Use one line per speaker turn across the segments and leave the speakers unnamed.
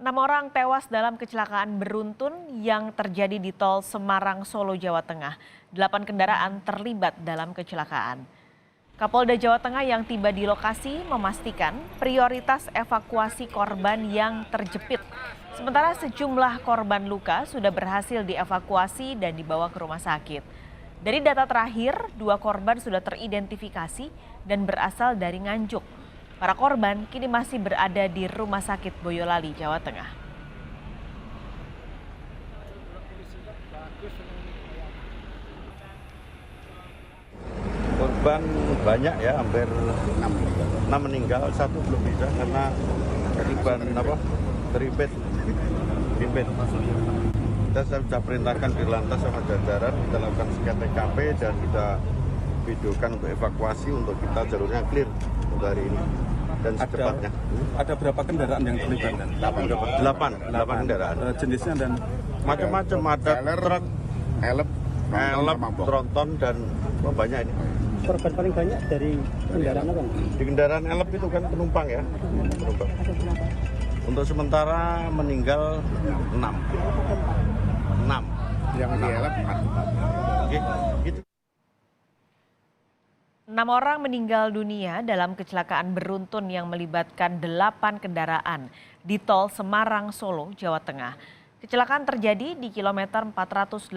6 orang tewas dalam kecelakaan beruntun yang terjadi di tol Semarang, Solo, Jawa Tengah. 8 kendaraan terlibat dalam kecelakaan. Kapolda Jawa Tengah yang tiba di lokasi memastikan prioritas evakuasi korban yang terjepit. Sementara sejumlah korban luka sudah berhasil dievakuasi dan dibawa ke rumah sakit. Dari data terakhir, 2 korban sudah teridentifikasi dan berasal dari Nganjuk. Para korban kini masih berada di Rumah Sakit Boyolali, Jawa Tengah.
Korban banyak ya, hampir 6 meninggal, 1 belum bisa karena ban teripet. Kita sudah perintahkan di lantas sama jajaran, kita lakukan scan TKP dan kita videokan untuk evakuasi untuk kita jalurnya clear untuk hari ini dan secepatnya.
Ada berapa kendaraan yang terlibat?
8 kendaraan.
Jenisnya dan
Macam-macam, ada truk, elep, tronton dan banyak ini.
Korban paling banyak dari kendaraan apa?
Di kendaraan elep itu kan penumpang ya. Penumpang. Untuk sementara meninggal 6.
Yang di elep 4.
Oke, gitu.
6 orang meninggal dunia dalam kecelakaan beruntun yang melibatkan 8 kendaraan di tol Semarang, Solo, Jawa Tengah. Kecelakaan terjadi di kilometer 487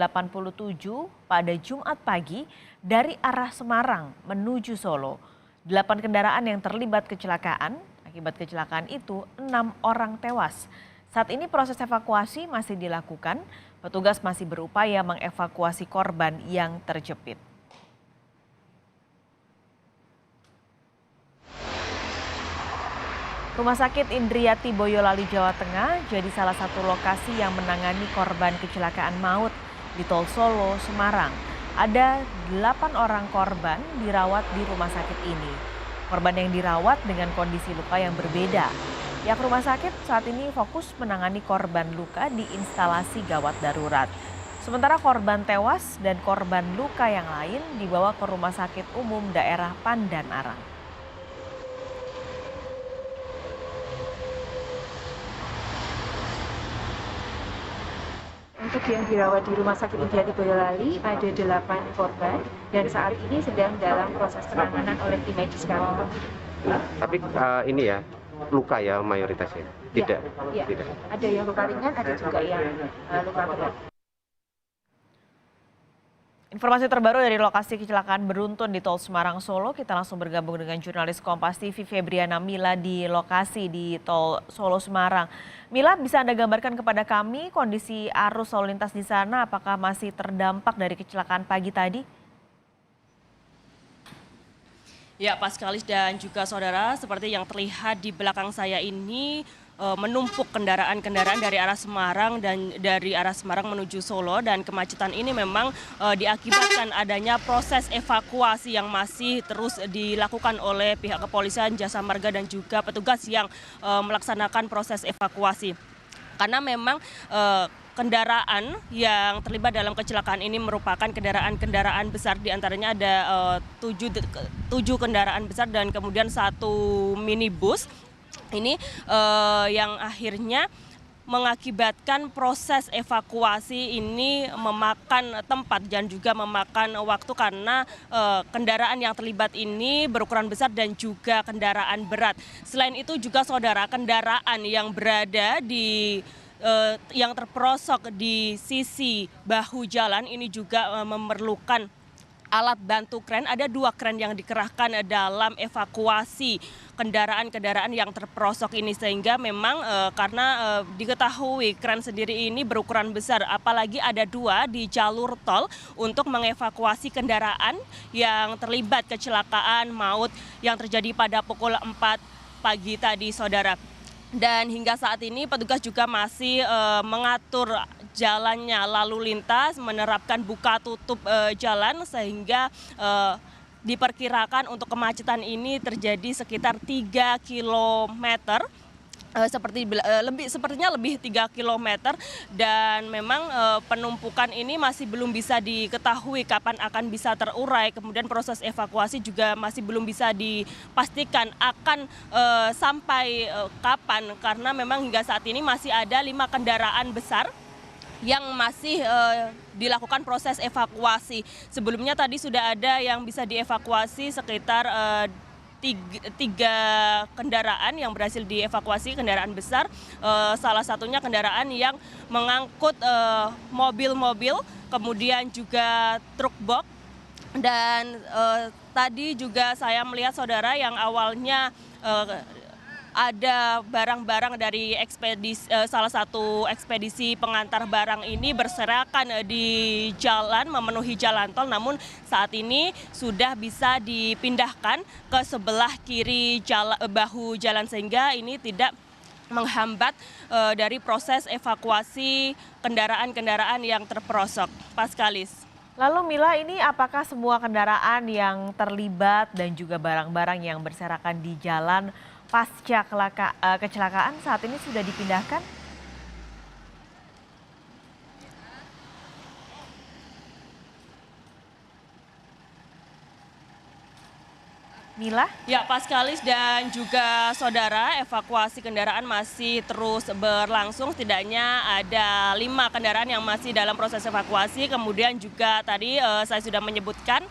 pada Jumat pagi dari arah Semarang menuju Solo. 8 kendaraan yang terlibat kecelakaan, akibat kecelakaan itu 6 orang tewas. Saat ini proses evakuasi masih dilakukan, petugas masih berupaya mengevakuasi korban yang terjepit. Rumah Sakit Indriati Boyolali, Jawa Tengah jadi salah satu lokasi yang menangani korban kecelakaan maut di tol Solo, Semarang. Ada 8 orang korban dirawat di rumah sakit ini. Korban yang dirawat dengan kondisi luka yang berbeda. Pihak rumah sakit saat ini fokus menangani korban luka di instalasi gawat darurat. Sementara korban tewas dan korban luka yang lain dibawa ke Rumah Sakit Umum Daerah Pandan Arang.
Untuk yang dirawat di Rumah Sakit Indriati Boyolali ada 8 korban dan saat ini sedang dalam proses penanganan oleh tim medis kami.
Tapi ini ya luka ya mayoritasnya? Tidak?
Ya, tidak. Ada yang luka ringan, ada juga yang luka berat.
Informasi terbaru dari lokasi kecelakaan beruntun di tol Semarang, Solo. Kita langsung bergabung dengan jurnalis Kompas TV Febriana Mila di lokasi di tol Solo Semarang. Mila, bisa Anda gambarkan kepada kami kondisi arus lalu lintas di sana? Apakah masih terdampak dari kecelakaan pagi tadi?
Ya, Paskalis dan juga saudara, seperti yang terlihat di belakang saya ini, menumpuk kendaraan-kendaraan dari arah Semarang dan dari arah Semarang menuju Solo, dan kemacetan ini memang diakibatkan adanya proses evakuasi yang masih terus dilakukan oleh pihak kepolisian, jasa marga dan juga petugas yang melaksanakan proses evakuasi. Karena memang kendaraan yang terlibat dalam kecelakaan ini merupakan kendaraan-kendaraan besar, diantaranya ada 7 kendaraan besar dan kemudian 1 minibus. Ini yang akhirnya mengakibatkan proses evakuasi ini memakan tempat dan juga memakan waktu karena kendaraan yang terlibat ini berukuran besar dan juga kendaraan berat. Selain itu juga saudara, kendaraan yang berada di yang terperosok di sisi bahu jalan ini juga memerlukan alat bantu kren. Ada 2 kren yang dikerahkan dalam evakuasi kendaraan-kendaraan yang terperosok ini, sehingga memang karena diketahui kren sendiri ini berukuran besar, apalagi ada 2 di jalur tol untuk mengevakuasi kendaraan yang terlibat kecelakaan maut yang terjadi pada pukul 4 pagi tadi, saudara. Dan hingga saat ini petugas juga masih mengatur jalannya lalu lintas, menerapkan buka tutup jalan sehingga diperkirakan untuk kemacetan ini terjadi sekitar 3 km sepertinya lebih 3 kilometer, dan memang penumpukan ini masih belum bisa diketahui kapan akan bisa terurai. Kemudian proses evakuasi juga masih belum bisa dipastikan akan sampai kapan, karena memang hingga saat ini masih ada 5 kendaraan besar yang masih dilakukan proses evakuasi. Sebelumnya tadi sudah ada yang bisa dievakuasi sekitar 3 kendaraan yang berhasil dievakuasi, kendaraan besar. Salah satunya kendaraan yang mengangkut mobil-mobil, kemudian juga truk box. Dan tadi juga saya melihat saudara yang awalnya ada barang-barang dari salah satu ekspedisi pengantar barang ini berserakan di jalan, memenuhi jalan tol, namun saat ini sudah bisa dipindahkan ke sebelah kiri bahu jalan, sehingga ini tidak menghambat dari proses evakuasi kendaraan-kendaraan yang terperosok. Paskalis.
Lalu Mila, ini apakah semua kendaraan yang terlibat dan juga barang-barang yang berserakan di jalan pasca kecelakaan saat ini sudah dipindahkan? Mila?
Ya, Paskalis dan juga saudara, evakuasi kendaraan masih terus berlangsung. Setidaknya ada 5 kendaraan yang masih dalam proses evakuasi. Kemudian juga tadi saya sudah menyebutkan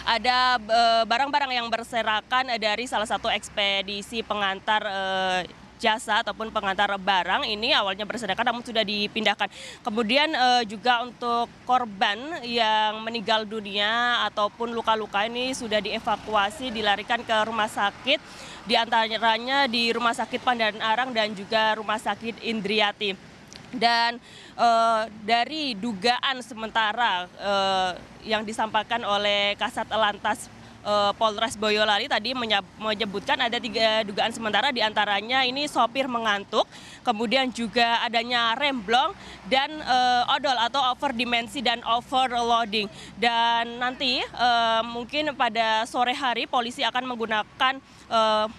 ada barang-barang yang berserakan dari salah satu ekspedisi pengantar jasa ataupun pengantar barang. Ini awalnya berserakan namun sudah dipindahkan. Kemudian juga untuk korban yang meninggal dunia ataupun luka-luka ini sudah dievakuasi, dilarikan ke rumah sakit, di antaranya di Rumah Sakit Pandan Arang dan juga Rumah Sakit Indriati. Dan dari dugaan sementara yang disampaikan oleh Kasat Lantas Polres Boyolali tadi menyebutkan ada 3 dugaan sementara, diantaranya ini sopir mengantuk, kemudian juga adanya remblong dan odol atau overdimensi dan overloading. Dan nanti mungkin pada sore hari polisi akan menggunakan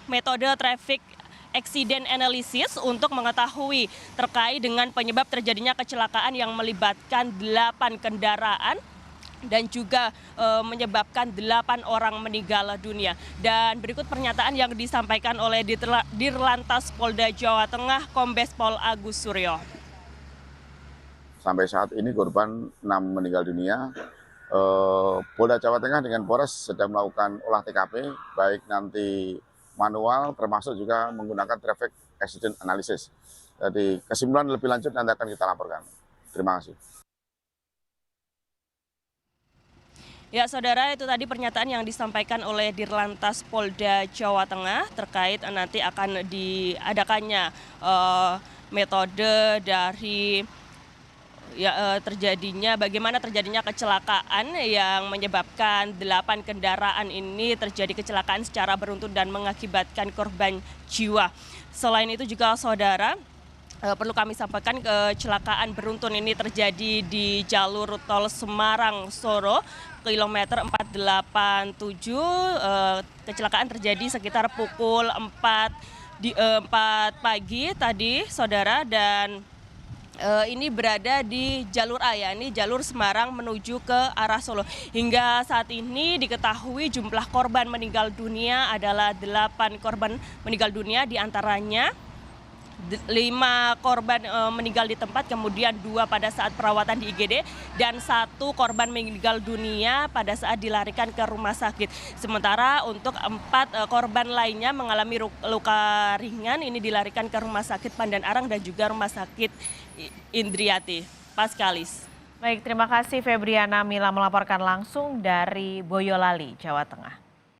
metode traffic accident analysis untuk mengetahui terkait dengan penyebab terjadinya kecelakaan yang melibatkan 8 kendaraan dan juga menyebabkan 8 orang meninggal dunia. Dan berikut pernyataan yang disampaikan oleh Dirlantas Polda Jawa Tengah, Kombes Pol Agus Suryo.
Sampai saat ini korban 6 meninggal dunia. Polda Jawa Tengah dengan Polres sedang melakukan olah TKP, baik nanti manual termasuk juga menggunakan traffic accident analysis. Jadi kesimpulan lebih lanjut nanti akan kita laporkan. Terima kasih.
Ya saudara, itu tadi pernyataan yang disampaikan oleh Dirlantas Polda Jawa Tengah terkait nanti akan diadakannya metode dari bagaimana terjadinya kecelakaan yang menyebabkan 8 kendaraan ini terjadi kecelakaan secara beruntun dan mengakibatkan korban jiwa. Selain itu juga saudara, perlu kami sampaikan kecelakaan beruntun ini terjadi di jalur tol Semarang-Solo, kilometer 487. Kecelakaan terjadi sekitar pukul 4 pagi tadi saudara, dan ini berada di jalur A, ya, ini jalur Semarang menuju ke arah Solo. Hingga saat ini diketahui jumlah korban meninggal dunia adalah 8 korban meninggal dunia, diantaranya 5 korban meninggal di tempat, kemudian 2 pada saat perawatan di IGD, dan 1 korban meninggal dunia pada saat dilarikan ke rumah sakit. Sementara untuk 4 korban lainnya mengalami luka ringan, ini dilarikan ke Rumah Sakit Pandan Arang dan juga Rumah Sakit Indriati. Paskalis.
Baik, terima kasih Febriana Mila melaporkan langsung dari Boyolali, Jawa Tengah.